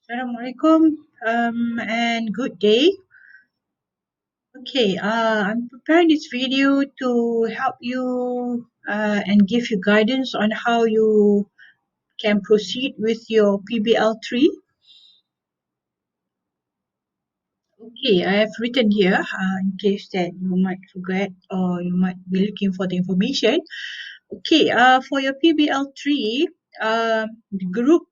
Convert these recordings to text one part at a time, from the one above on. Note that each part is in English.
Assalamualaikum and good day. Okay, I'm preparing this video to help you and give you guidance on how you can proceed with your PBL3. Okay, I have written here in case that you might forget or you might be looking for the information. Okay, for your PBL3, the group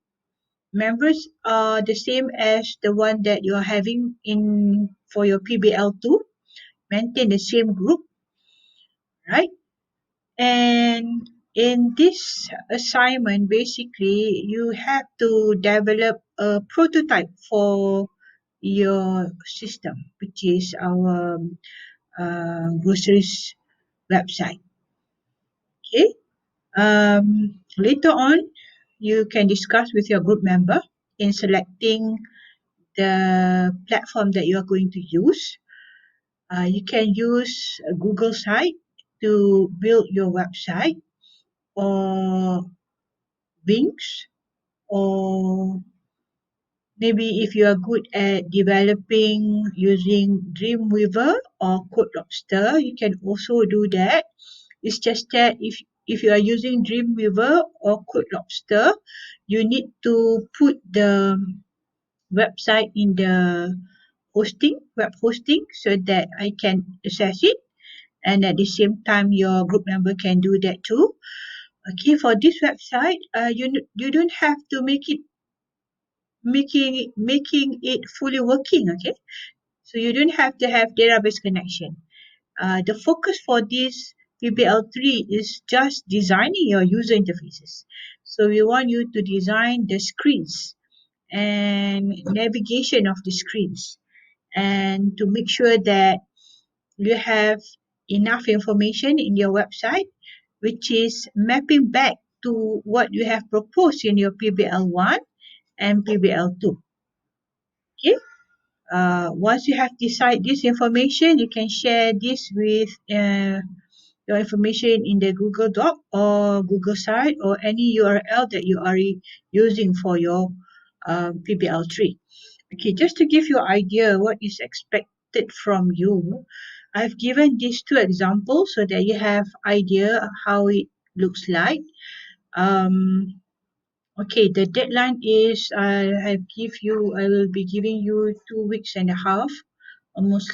members are the same as the one that you are having in for your PBL2. Maintain the same group, right? And in this assignment, basically, you have to develop a prototype for your system, which is our groceries website. Okay. Later on, you can discuss with your group member in selecting the platform that you are going to use. You can use a Google site to build your website, or Wings, or maybe if you are good at developing using Dreamweaver or Code Lobster, you can also do that. It's just that if you are using Dreamweaver or Code Lobster, you need to put the website in the web hosting, so that I can access it, and at the same time your group member can do that too. Okay, for this website, you don't have to making it fully working. Okay, so you don't have to have database connection. The focus for this PBL3 is just designing your user interfaces. So we want you to design the screens and navigation of the screens, and to make sure that you have enough information in your website, which is mapping back to what you have proposed in your PBL1 and PBL2. Okay. Once you have decided this information, you can share this with your information in the Google Doc or Google site or any URL that you are using for your PBL3. Okay, just to give you an idea what is expected from you, I've given these two examples so that you have idea how it looks like. Okay, the deadline is I will be giving you 2 weeks and a half, almost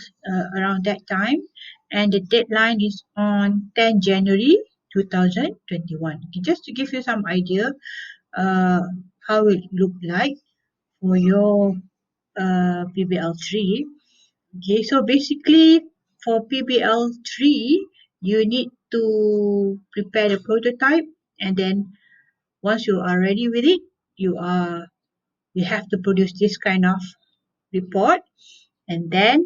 around that time, and the deadline is on 10 January 2021. Okay, just to give you some idea uh, how it look like for your PBL3. Okay, so basically for PBL3, you need to prepare the prototype, and then once you are ready with it, you have to produce this kind of report, and then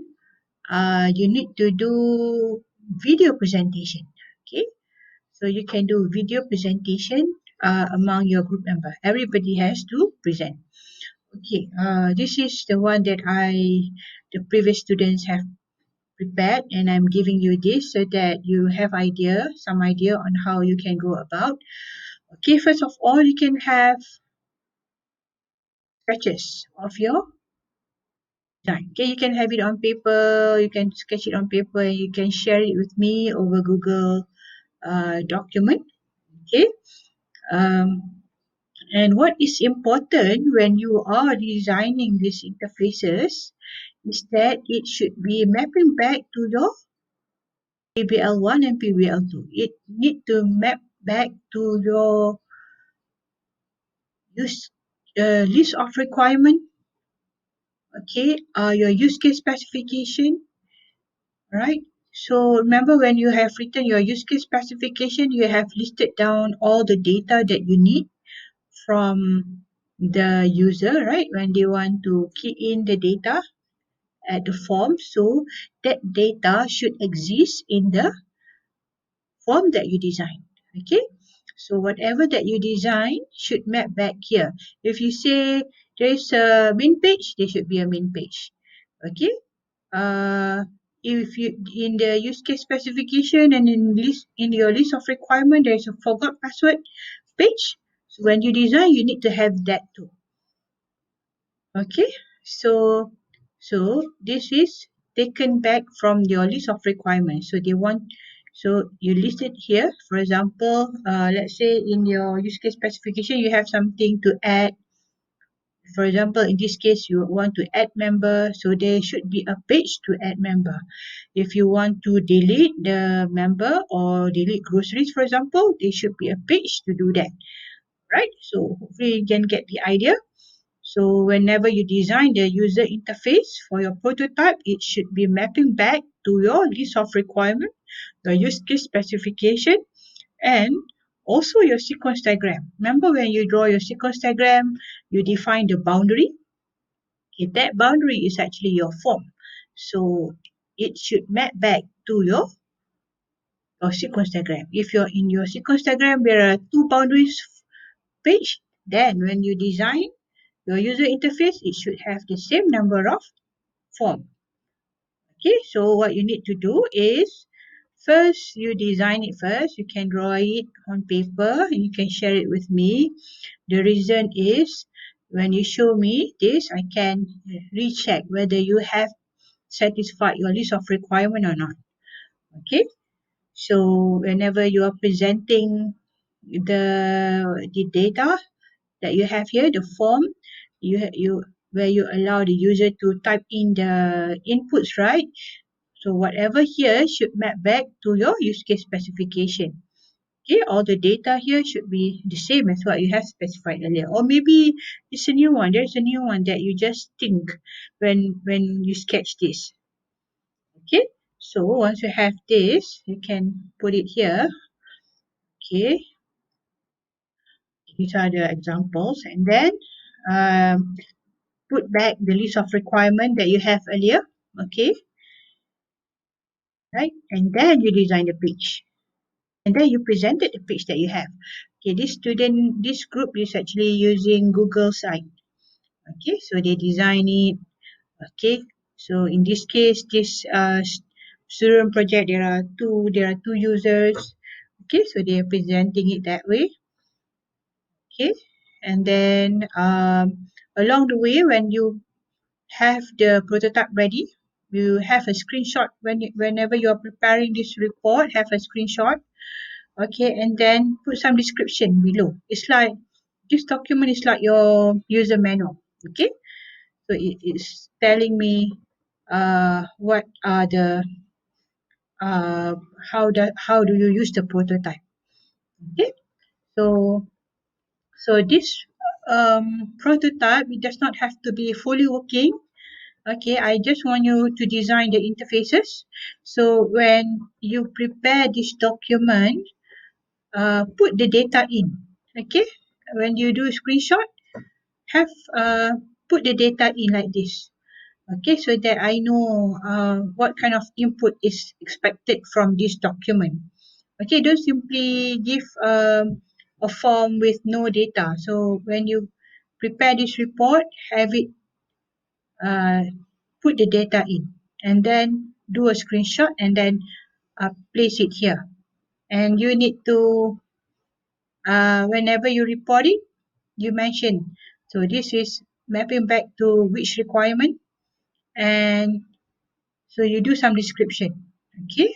you need to do video presentation. Okay, so you can do video presentation among your group member. Everybody has to present. Okay, this is the one that the previous students have prepared, and I'm giving you this so that you have some idea on how you can go about. Okay, first of all, you can have sketches of your design. Okay, you can have it on paper, you can sketch it on paper, and you can share it with me over Google document. Okay, um, and what is important when you are designing these interfaces is that it should be mapping back to your PBL1 and PBL2. It need to map back to your use list of requirement. Okay, your use case specification, right? So remember, when you have written your use case specification, you have listed down all the data that you need from the user, right? When they want to key in the data at the form, so that data should exist in the form that you design. Okay, so whatever that you design should map back here. If you say there is a main page, there should be a main page. Okay, if you in the use case specification and in your list of requirement, there is a forgot password page. So when you design, you need to have that too. Okay, so this is taken back from your list of requirements. So they want, so you list it here. For example, let's say in your use case specification, you have something to add. For example, in this case, you want to add member, so there should be a page to add member. If you want to delete the member or delete groceries, for example, there should be a page to do that, right? So hopefully you can get the idea. So whenever you design the user interface for your prototype, it should be mapping back to your list of requirement, your use case specification, and also your sequence diagram. Remember when you draw your sequence diagram, you define the boundary. Okay, that boundary is actually your form. So it should map back to your sequence diagram. If you're in your sequence diagram, there are two boundaries page, then when you design your user interface, it should have the same number of form. Okay, so what you need to do is first you design it first. You can draw it on paper and you can share it with me. The reason is when you show me this, I can recheck whether you have satisfied your list of requirement or not. Okay, so whenever you are presenting the data that you have here, the form, you where you allow the user to type in the inputs, right? So whatever here should map back to your use case specification. Okay, all the data here should be the same as what you have specified earlier. Or maybe it's a new one. There's a new one that you just think when you sketch this. Okay, so once you have this, you can put it here. Okay, these are the examples. And then put back the list of requirement that you have earlier. Okay, right? And then you design the page. And then you presented the page that you have. Okay, this group is actually using Google site. Okay, so they design it. Okay, so in this case, this student project, there are two users. Okay, so they are presenting it that way. Okay, and then along the way, when you have the prototype ready, you have a screenshot whenever you are preparing this report, have a screenshot. Okay, and then put some description below. It's like this document is like your user manual. Okay, so it is telling me what are the uh, how do you use the prototype. Okay, so this prototype, it does not have to be fully working. Okay, I just want you to design the interfaces. So when you prepare this document, put the data in. Okay, when you do screenshot, have put the data in like this. Okay, so that I know what kind of input is expected from this document. Okay, don't simply give a form with no data. So when you prepare this report, have it uh, put the data in and then do a screenshot and then place it here. And you need to, whenever you report it, you mention. So this is mapping back to which requirement, and so you do some description. Okay,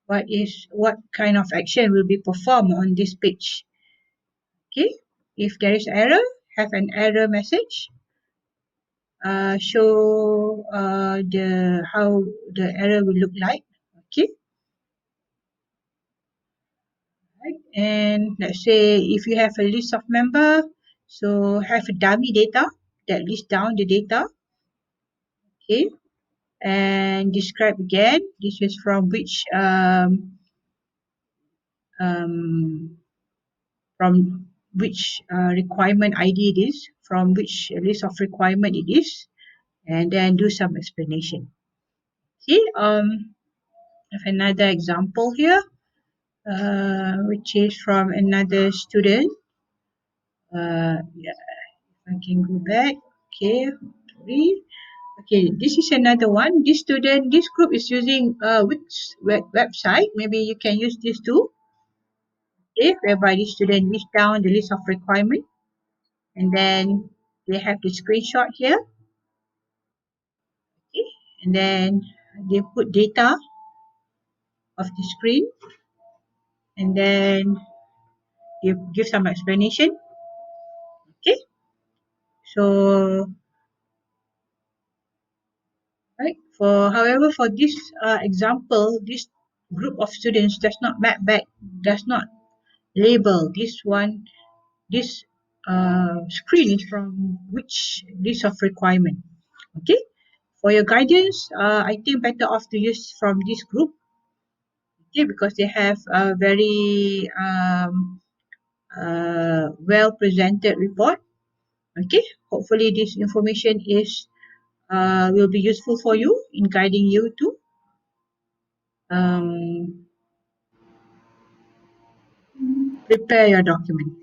what kind of action will be performed on this page. Okay, if there is error, have an error message. Show the how the error will look like. Okay, right. And let's say if you have a list of member, so have a dummy data that lists down the data. Okay, and describe again. This is from which um, requirement ID it is, from which list of requirement it is, and then do some explanation. Okay, I have another example here, which is from another student. Yeah, I can go back. Okay, sorry. Okay, this is another one. This group is using which website? Maybe you can use this too. Okay, whereby the student list down the list of requirement and then they have the screenshot here. Okay, and then they put data of the screen, and then give some explanation. Okay, so right, however for this example, this group of students does not map back, does not label this screen is from which list of requirement. Okay, for your guidance, I think better off to use from this group. Okay, because they have a very well presented report. Okay, hopefully this information is will be useful for you in guiding you to um, prepare your document.